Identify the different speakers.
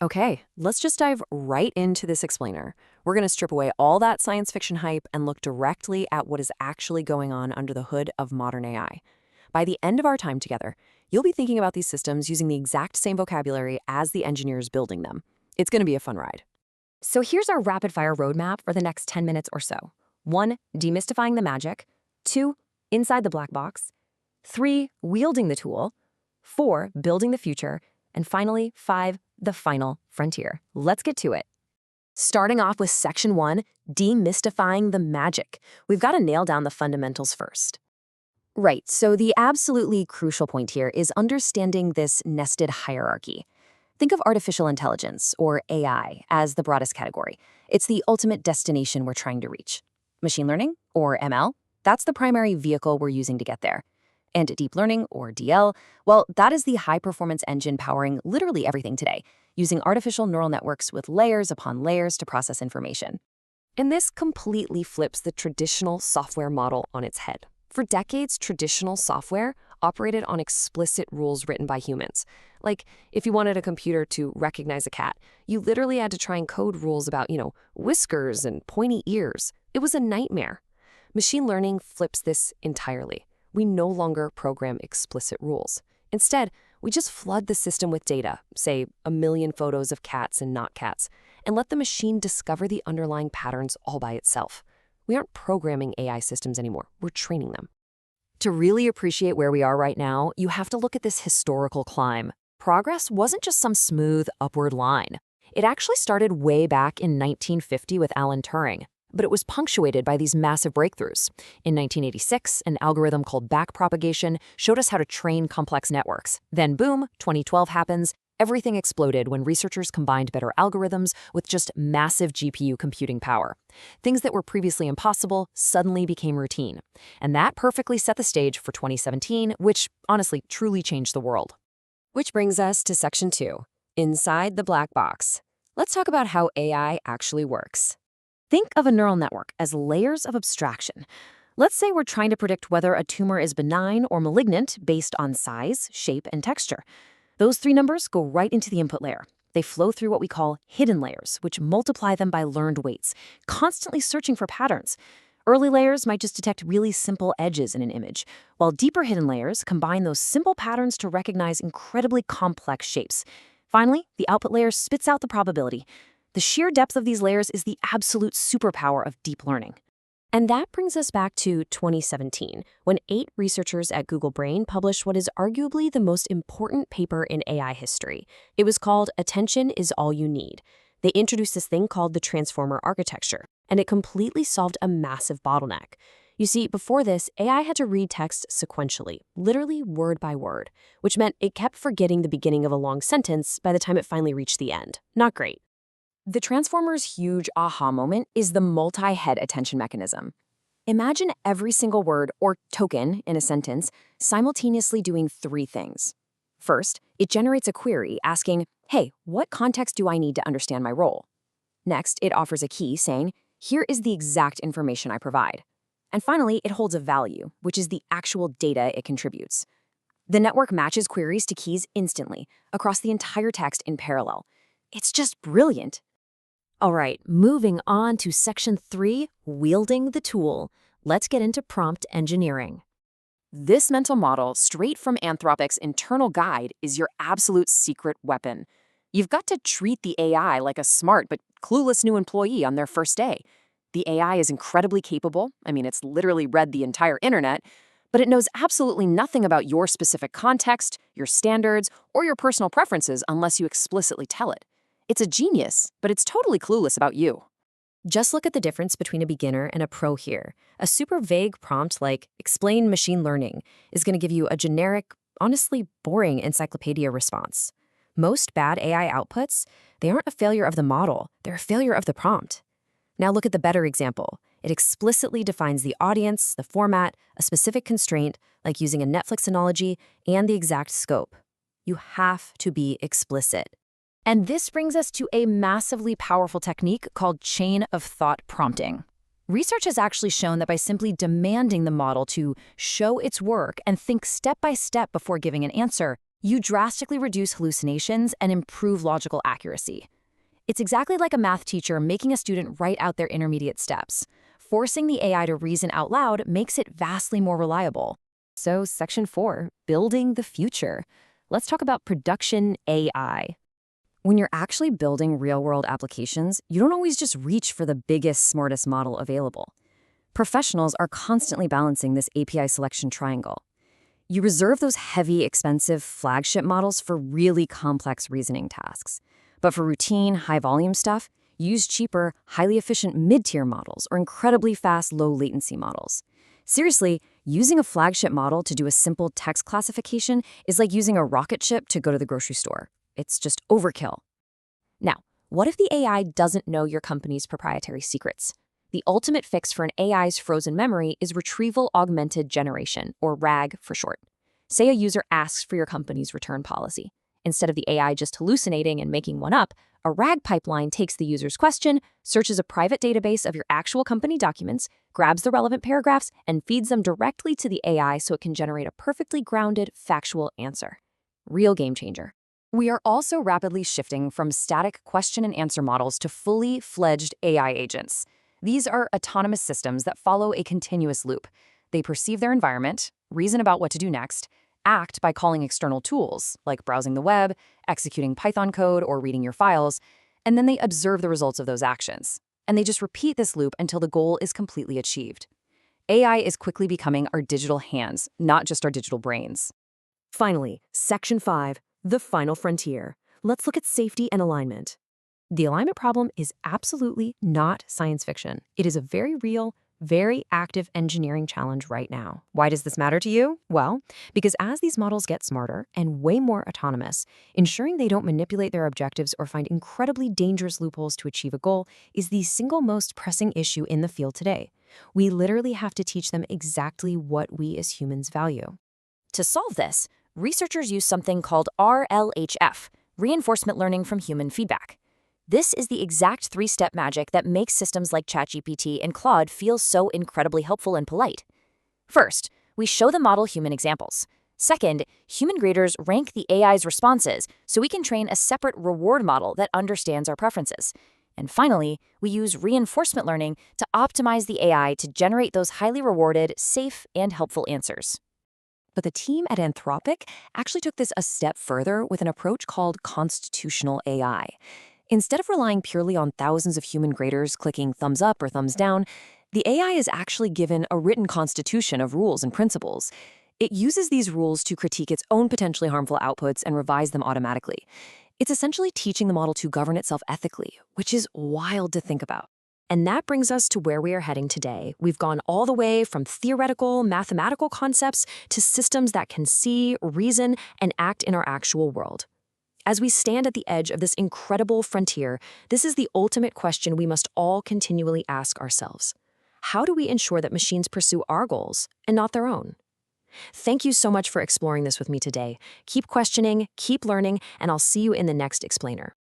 Speaker 1: Okay, let's just dive right into this explainer. We're going to strip away all that science fiction hype and look directly at what is actually going on under the hood of modern AI. By the end of our time together, you'll be thinking about these systems using the exact same vocabulary as the engineers building them. It's going to be a fun ride.
Speaker 2: So here's our rapid-fire roadmap for the next 10 minutes or so. 1. Demystifying the magic. 2. Inside the black box. 3. Wielding the tool. 4. Building the future. And finally, 5. The final frontier. Let's get to it.
Speaker 1: Starting off with Section 1, demystifying the magic. We've got to nail down the fundamentals first.
Speaker 2: Right, so the absolutely crucial point here is understanding this nested hierarchy. Think of artificial intelligence, or AI, as the broadest category. It's the ultimate destination we're trying to reach. Machine learning, or ML, that's the primary vehicle we're using to get there. And deep learning, or DL, well, that is the high-performance engine powering literally everything today, using artificial neural networks with layers upon layers to process information.
Speaker 1: And this completely flips the traditional software model on its head. For decades, traditional software operated on explicit rules written by humans. Like, if you wanted a computer to recognize a cat, you literally had to try and code rules about, whiskers and pointy ears. It was a nightmare. Machine learning flips this entirely. We no longer program explicit rules. Instead, we just flood the system with data, say 1 million photos of cats and not cats, and let the machine discover the underlying patterns all by itself. We aren't programming AI systems anymore, we're training them. To really appreciate where we are right now, you have to look at this historical climb. Progress wasn't just some smooth upward line. It actually started way back in 1950 with Alan Turing. But it was punctuated by these massive breakthroughs. In 1986, an algorithm called backpropagation showed us how to train complex networks. Then boom, 2012 happens. Everything exploded when researchers combined better algorithms with just massive GPU computing power. Things that were previously impossible suddenly became routine. And that perfectly set the stage for 2017, which honestly truly changed the world. Which brings us to Section 2, inside the black box. Let's talk about how AI actually works. Think of a neural network as layers of abstraction. Let's say we're trying to predict whether a tumor is benign or malignant based on size, shape, and texture. Those 3 numbers go right into the input layer. They flow through what we call hidden layers, which multiply them by learned weights, constantly searching for patterns. Early layers might just detect really simple edges in an image, while deeper hidden layers combine those simple patterns to recognize incredibly complex shapes. Finally, the output layer spits out the probability. The sheer depth of these layers is the absolute superpower of deep learning. And that brings us back to 2017, when 8 researchers at Google Brain published what is arguably the most important paper in AI history. It was called Attention is All You Need. They introduced this thing called the transformer architecture, and it completely solved a massive bottleneck. You see, before this, AI had to read text sequentially, literally word by word, which meant it kept forgetting the beginning of a long sentence by the time it finally reached the end. Not great. The transformer's huge aha moment is the multi-head attention mechanism. Imagine every single word, or token, in a sentence, simultaneously doing 3 things. First, it generates a query asking, hey, what context do I need to understand my role? Next, it offers a key saying, here is the exact information I provide. And finally, it holds a value, which is the actual data it contributes. The network matches queries to keys instantly, across the entire text in parallel. It's just brilliant. All right, moving on to Section 3, wielding the tool. Let's get into prompt engineering. This mental model, straight from Anthropic's internal guide, is your absolute secret weapon. You've got to treat the AI like a smart but clueless new employee on their first day. The AI is incredibly capable. It's literally read the entire internet, but it knows absolutely nothing about your specific context, your standards, or your personal preferences unless you explicitly tell it. It's a genius, but it's totally clueless about you. Just look at the difference between a beginner and a pro here. A super vague prompt like, explain machine learning, is going to give you a generic, honestly boring encyclopedia response. Most bad AI outputs, they aren't a failure of the model, they're a failure of the prompt. Now look at the better example. It explicitly defines the audience, the format, a specific constraint, like using a Netflix analogy, and the exact scope. You have to be explicit. And this brings us to a massively powerful technique called chain of thought prompting. Research has actually shown that by simply demanding the model to show its work and think step by step before giving an answer,
Speaker 2: You drastically reduce hallucinations and improve logical accuracy. It's exactly like a math teacher making a student write out their intermediate steps. Forcing the AI to reason out loud makes it vastly more reliable. So, Section 4, Building the Future. Let's talk about production AI. When you're actually building real-world applications, you don't always just reach for the biggest, smartest model available. Professionals are constantly balancing this API selection triangle. You reserve those heavy, expensive flagship models for really complex reasoning tasks. But for routine, high-volume stuff, use cheaper, highly efficient mid-tier models or incredibly fast, low-latency models. Seriously, using a flagship model to do a simple text classification is like using a rocket ship to go to the grocery store. It's just overkill. Now, what if the AI doesn't know your company's proprietary secrets? The ultimate fix for an AI's frozen memory is Retrieval-Augmented Generation, or RAG for short. Say a user asks for your company's return policy. Instead of the AI just hallucinating and making one up, a RAG pipeline takes the user's question, searches a private database of your actual company documents, grabs the relevant paragraphs, and feeds them directly to the AI so it can generate a perfectly grounded, factual answer. Real game changer. We are also rapidly shifting from static question and answer models to fully fledged AI agents. These are autonomous systems that follow a continuous loop. They perceive their environment, reason about what to do next, act by calling external tools, like browsing the web, executing Python code, or reading your files, and then they observe the results of those actions. And they just repeat this loop until the goal is completely achieved. AI is quickly becoming our digital hands, not just our digital brains.
Speaker 1: Finally, Section 5, the final frontier. Let's look at safety and alignment. The alignment problem is absolutely not science fiction. It is a very real, very active engineering challenge right now. Why does this matter to you? Well, because as these models get smarter and way more autonomous, ensuring they don't manipulate their objectives or find incredibly dangerous loopholes to achieve a goal is the single most pressing issue in the field today. We literally have to teach them exactly what we as humans value.
Speaker 2: To solve this, researchers use something called RLHF, reinforcement learning from human feedback. This is the exact three-step magic that makes systems like ChatGPT and Claude feel so incredibly helpful and polite. First, we show the model human examples. Second, human graders rank the AI's responses so we can train a separate reward model that understands our preferences. And finally, we use reinforcement learning to optimize the AI to generate those highly rewarded, safe, and helpful answers.
Speaker 1: But the team at Anthropic actually took this a step further with an approach called constitutional AI. Instead of relying purely on thousands of human graders clicking thumbs up or thumbs down, the AI is actually given a written constitution of rules and principles. It uses these rules to critique its own potentially harmful outputs and revise them automatically. It's essentially teaching the model to govern itself ethically, which is wild to think about. And that brings us to where we are heading today. We've gone all the way from theoretical, mathematical concepts to systems that can see, reason, and act in our actual world. As we stand at the edge of this incredible frontier, this is the ultimate question we must all continually ask ourselves. How do we ensure that machines pursue our goals and not their own? Thank you so much for exploring this with me today. Keep questioning, keep learning, and I'll see you in the next explainer.